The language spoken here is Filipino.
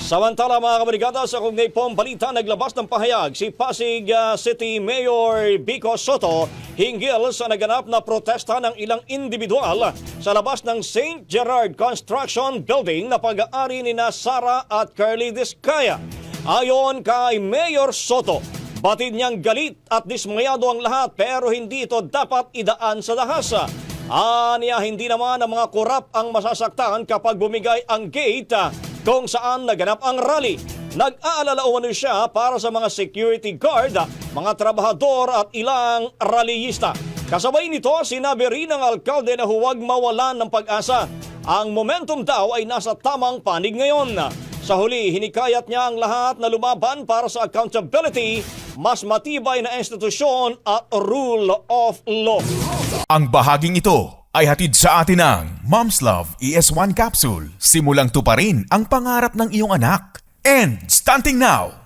Samantala mga kabarigada, sa kugnay pong balita, naglabas ng pahayag si Pasig City Mayor Vico Soto hinggil sa naganap na protesta ng ilang individual sa labas ng St. Gerard Construction Building na pag-aari ni Sara at Curly Discaya. Ayon kay Mayor Soto, batid niyang galit at dismayado ang lahat pero hindi ito dapat idaan sa dahasa. Aniya, hindi naman ang mga korap ang masasaktan kapag bumigay ang gate kung saan naganap ang rally. Nag-aalala umano siya para sa mga security guard, mga trabahador at ilang rallyista. Kasabay nito, sinabi rin ng alkalde na huwag mawalan ng pag-asa. Ang momentum daw ay nasa tamang panig ngayon. Sa huli, hinikayat niya ang lahat na lumaban para sa accountability, mas matibay na institusyon at rule of law. Ang bahaging ito ay hatid sa atin ng Mom's Love ES1 Capsule. Simulang tuparin ang pangarap ng iyong anak. And stunting now!